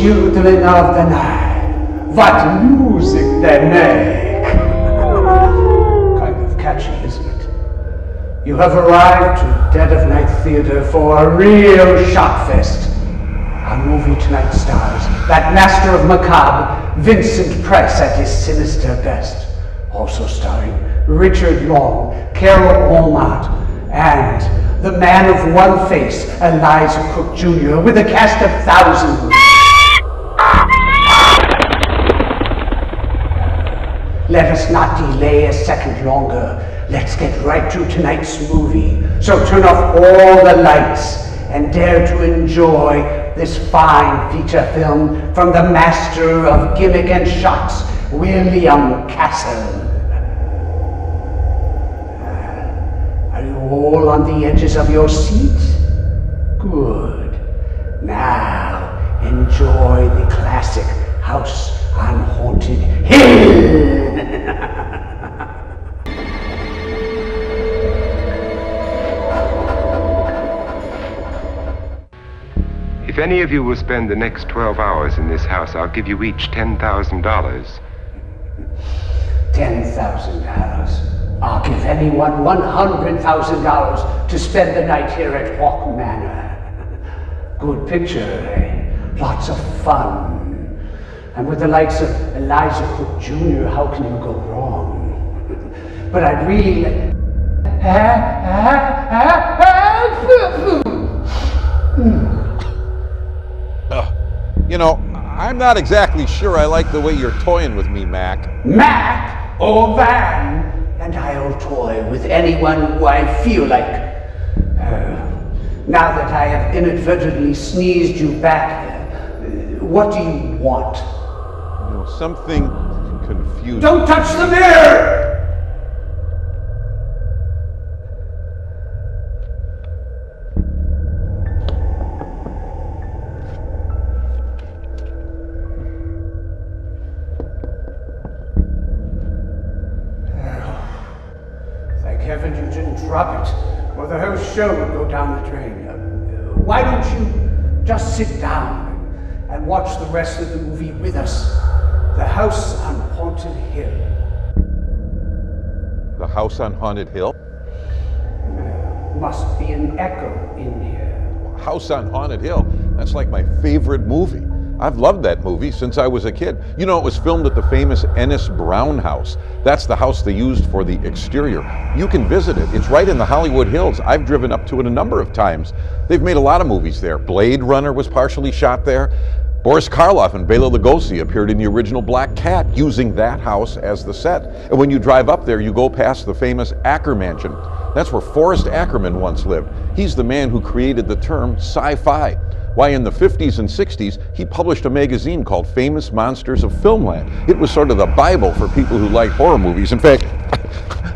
children of the night, what music they make. Kind of catchy, isn't it? You have arrived to Dead of Night Theater for a real shock fest. Our movie tonight stars that master of macabre, Vincent Price at his sinister best. Also starring Richard Long, Carol Ormond, and the man of one face, Eliza Cook Jr., with a cast of thousands. Let us not delay a second longer. Let's get right to tonight's movie. So turn off all the lights and dare to enjoy this fine feature film from the master of gimmick and shots, William Castle. Are you all on the edges of your seats? Good. Now, enjoy the classic House on Haunted Hill. If any of you will spend the next 12 hours in this house, I'll give you each $10,000. $10,000. I'll give anyone $100,000 to spend the night here at Hawk Manor. Good picture, eh? Lots of fun. And with the likes of Eliza Cook Jr., how can you go wrong? But I'd really You know, I'm not exactly sure I like the way you're toying with me, Mac. Mac or Van, and I'll toy with anyone who I feel like. Now that I have inadvertently sneezed you back, what do you want? You know, something confusing. Don't touch the mirror! Heaven you didn't drop it, or the whole show would go down the drain. Why don't you just sit down and watch the rest of the movie with us? The House on Haunted Hill. The House on Haunted Hill? Must be an echo in here. House on Haunted Hill? That's like my favorite movie. I've loved that movie since I was a kid. You know, it was filmed at the famous Ennis Brown House. That's the house they used for the exterior. You can visit it. It's right in the Hollywood Hills. I've driven up to it a number of times. They've made a lot of movies there. Blade Runner was partially shot there. Boris Karloff and Bela Lugosi appeared in the original Black Cat using that house as the set. And when you drive up there, you go past the famous Acker Mansion. That's where Forrest Ackerman once lived. He's the man who created the term sci-fi. Why, in the 50s and 60s, he published a magazine called Famous Monsters of Filmland. It was sort of the Bible for people who like horror movies. In fact,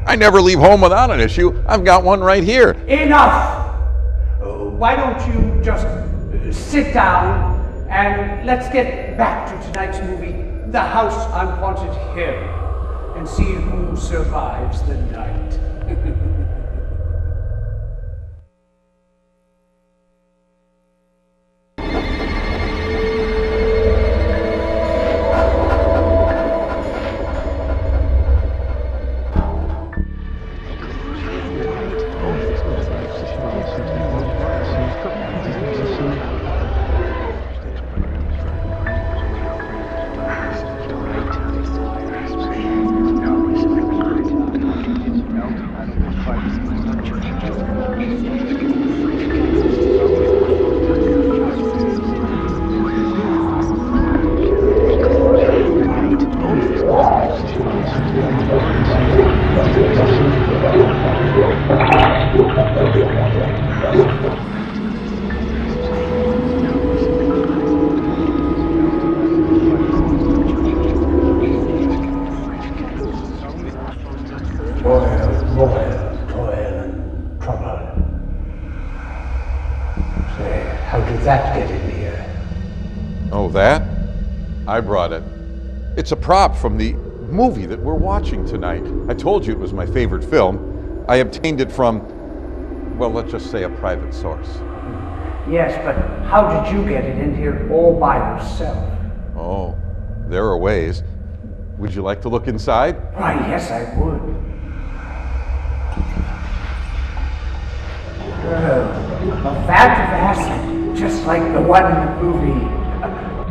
I never leave home without an issue. I've got one right here. Enough! Why don't you just sit down and let's get back to tonight's movie, The House on Haunted Hill, and see who survives the night. I brought it. It's a prop from the movie that we're watching tonight. I told you it was my favorite film. I obtained it from, well, let's just say a private source. Yes, but how did you get it in here all by yourself? Oh, there are ways. Would you like to look inside? Why, yes, I would. A vat of acid, just like the one in the movie.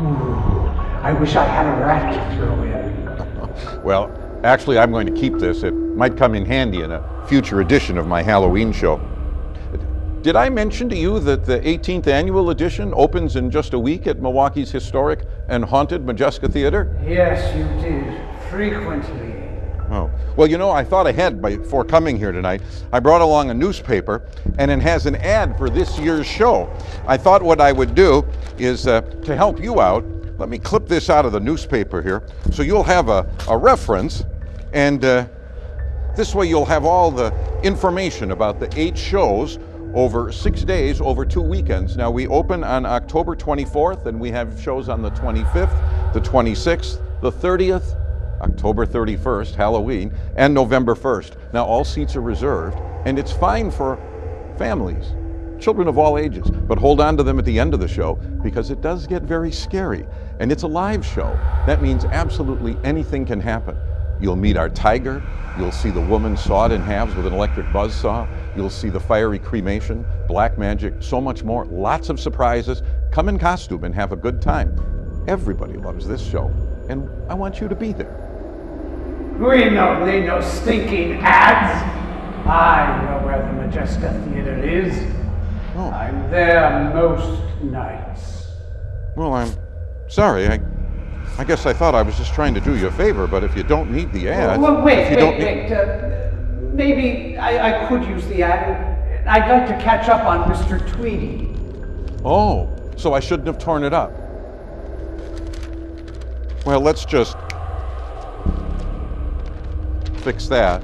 Ooh, I wish I had a rat to throw in. Well, actually, I'm going to keep this. It might come in handy in a future edition of my Halloween show. Did I mention to you that the 18th annual edition opens in just a week at Milwaukee's historic and haunted Majeska Theater? Yes, you did. Frequently. Oh, well, you know, I thought ahead before coming here tonight. I brought along a newspaper, and it has an ad for this year's show. I thought what I would do is, to help you out, let me clip this out of the newspaper here, so you'll have a reference, and this way you'll have all the information about the 8 shows over 6 days, over 2 weekends. Now, we open on October 24th, and we have shows on the 25th, the 26th, the 30th, October 31st, Halloween, and November 1st. Now, all seats are reserved, and it's fine for families, children of all ages, but hold on to them at the end of the show because it does get very scary. And it's a live show. That means absolutely anything can happen. You'll meet our tiger, you'll see the woman sawed in halves with an electric buzzsaw, you'll see the fiery cremation, black magic, so much more, lots of surprises. Come in costume and have a good time. Everybody loves this show, and I want you to be there. We don't need no stinking ads. I know where the Majeska Theater is. Oh. I'm there most nights. Well, I'm sorry. I guess I thought I was just trying to do you a favor, but if you don't need the ad... Well, wait. Maybe I could use the ad. I'd like to catch up on Mr. Tweedy. Oh, so I shouldn't have torn it up. Well, let's just fix that.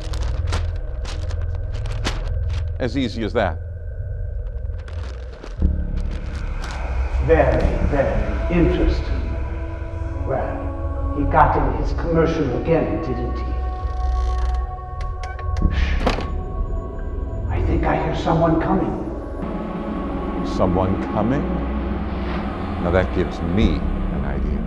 As easy as that. Very, very interesting. Well, he got in his commercial again, didn't he? Shh. I think I hear someone coming. Someone coming? Now that gives me an idea.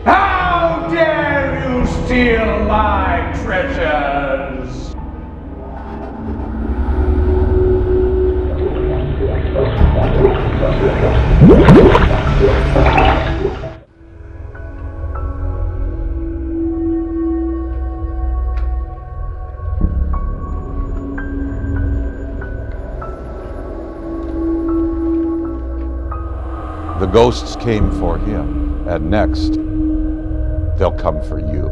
How dare you steal my treasures? The ghosts came for him, and next, they'll come for you.